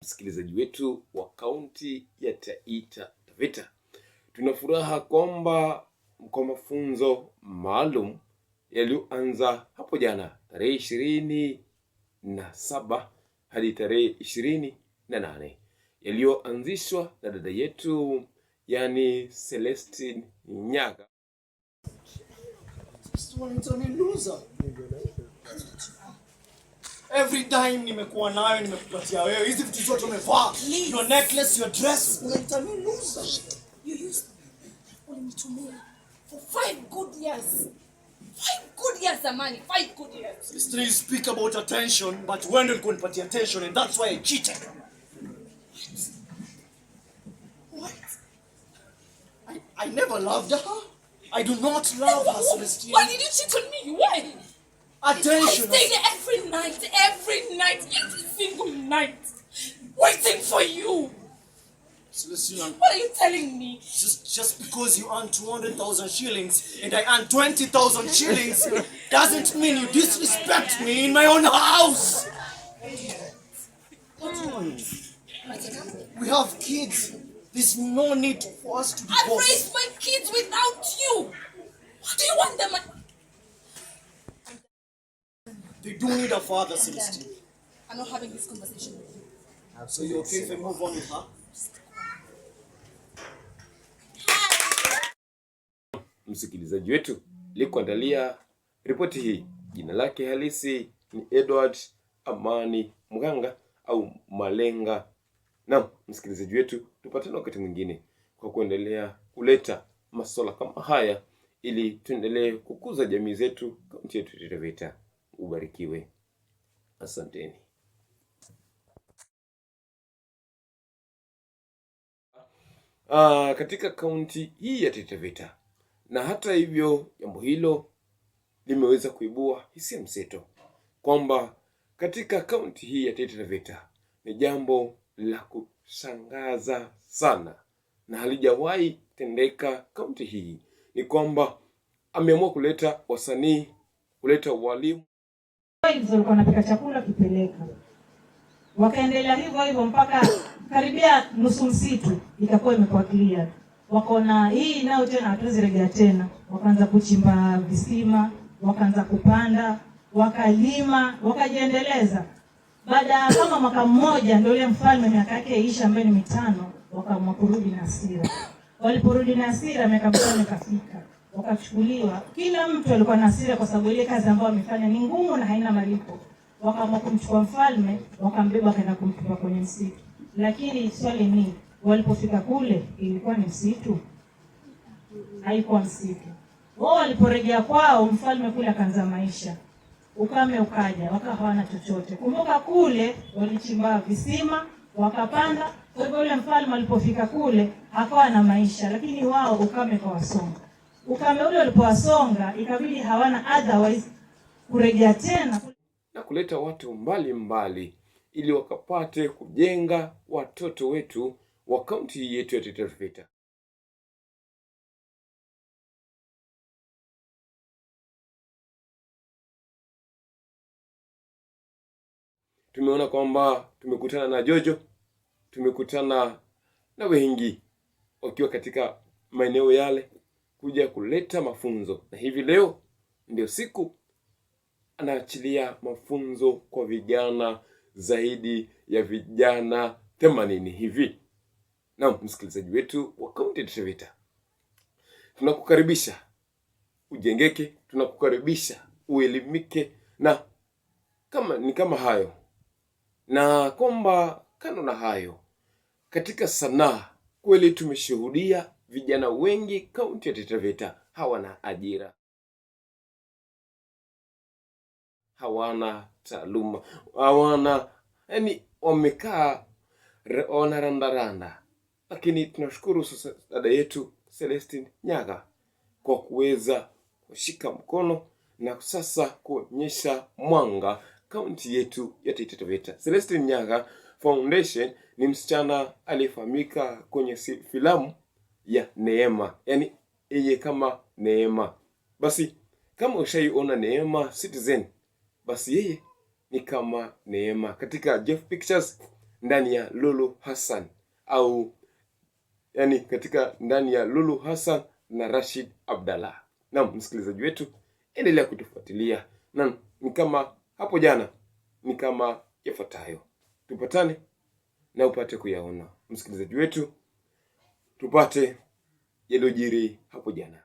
Msikilizaji wetu wa kaunti ya Taita Taveta, tuna furaha kwamba kwa mafunzo maalum yaliyoanza hapo jana tarehe 27 hadi tarehe 28 yaliyoanzishwa na dada yetu yani Celestine Nyaga. Every time nimekuwa nayo nimekupatia wewe hizi vitu zote umevaa, your necklace, your dress, unaita mimi loser. You used ulinitumia for 5 good years. 5 good years zamani, 5 good years. Still speak about attention, but when you couldn't put attention, and that's why I cheated. What? I never loved her. I do not love her, Celestine. Why did you cheat on me? Why? Attention. I stayed there every night, every single night, waiting for you. Celestine, what are you telling me? Just because you earn 200,000 shillings and I earn 20,000 shillings doesn't mean you disrespect me in my own house. We have kids. There's no need for us to divorce. I've raised my kids without you. What do you want them? They do need a father, Celestine. I'm not having this conversation with you. So you okay if I move on with her? Msikilizaji wetu likuandalia ripoti hii, jina lake halisi ni Edward Amani Mganga au Malenga. Na msikilizaji wetu, tupatane wakati mwingine kwa kuendelea kuleta masuala kama haya ili tuendelee kukuza jamii zetu kaunti yetu ya Taveta. Ubarikiwe. Asanteni. Katika kaunti hii ya Taita Taveta, na hata hivyo jambo hilo limeweza kuibua hisia mseto kwamba katika kaunti hii ya Taita Taveta ni jambo la kushangaza sana na halijawahi tendeka kaunti hii. Ni kwamba ameamua kuleta wasanii, kuleta walimu. Walikuwa wanapika chakula kipeleka. Wakaendelea hivyo mpaka karibia nusu msitu ikakuwa imekuwa clear. Wakaona hii nao tena hatuwezi rejea tena. Wakaanza kuchimba visima, wakaanza kupanda, wakalima, wakajiendeleza. Baada kama mwaka mmoja ndio ile mfalme miaka yake isha ambaye ni 5, wakaamua kurudi na hasira. Waliporudi na hasira miaka mitano ikafika. Wakachukuliwa, kila mtu alikuwa na hasira kwa sababu ile kazi ambayo amefanya ni ngumu na haina malipo. Wakaamua kumchukua mfalme, wakambeba akaenda kumtupa kwenye msitu. Lakini swali ni, walipofika kule ilikuwa ni msitu? Haikuwa msitu. Wao waliporejea kwao, mfalme kule akaanza maisha. Ukame ukaja, wakawa hawana chochote. Kumbuka kule walichimba visima, wakapanda. Kwa hivyo yule mfalme alipofika kule akawa na maisha, lakini wao ukame kawasonga. Ukame ule ulipowasonga ikabidi hawana otherwise kurejea tena na kuleta watu mbali ili wakapate kujenga watoto wetu wa kaunti yetu ya Taita Taveta. Tumeona kwamba tumekutana na Jojo, tumekutana na wengi wakiwa katika maeneo yale kuja kuleta mafunzo, na hivi leo ndio siku anaachilia mafunzo kwa vijana zaidi ya vijana 80 hivi. Na msikilizaji wetu wa kaunti ya Taveta, tunakukaribisha ujengeke, tunakukaribisha uelimike, na kama hayo, na kwamba kando na hayo, katika sanaa kweli tumeshuhudia vijana wengi kaunti ya Taita Taveta hawana ajira, hawana taaluma, hawana, yani wamekaa wanarandaranda. Lakini tunashukuru sasa dada yetu Celestine Nyaga kwa kuweza kushika mkono na sasa kuonyesha mwanga kaunti yetu ya Taita Taveta. Celestine Nyaga Foundation ni msichana aliyefahamika kwenye filamu ya Neema, yani yeye kama Neema. Basi kama ushaiona Neema Citizen, basi yeye ni kama Neema katika Jeff Pictures, ndani ya Lulu Hassan, au yani katika ndani ya Lulu Hassan na Rashid Abdallah. Naam, msikilizaji wetu, endelea kutufuatilia. Naam, ni kama hapo jana, ni kama yafuatayo. Tupatane na upate kuyaona, msikilizaji wetu, tupate yaliyojiri hapo jana.